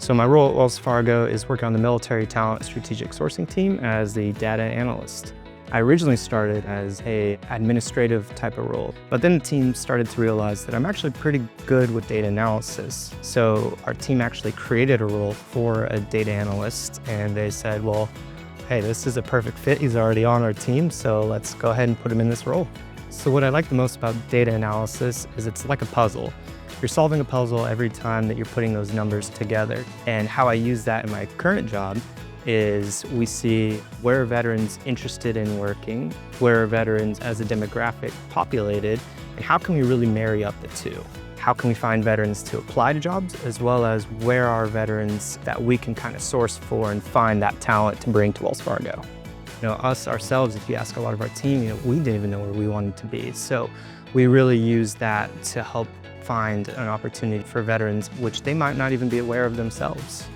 So my role at Wells Fargo is working on the military talent strategic sourcing team as the data analyst. I originally started as an administrative type of role, but then the team started to realize that I'm actually pretty good with data analysis. So our team actually created a role for a data analyst, and they said, well, hey, this is a perfect fit. He's already on our team, so let's go ahead and put him in this role. So what I like the most about data analysis is it's like a puzzle. You're solving a puzzle every time that you're putting those numbers together. And how I use that in my current job is we see where are veterans interested in working, where are veterans as a demographic populated, and how can we really marry up the two? How can we find veterans to apply to jobs, as well as where are veterans that we can kind of source for and find that talent to bring to Wells Fargo? Us ourselves, if you ask a lot of our team, we didn't even know where we wanted to be. So we really use that to help find an opportunity for veterans, which they might not even be aware of themselves.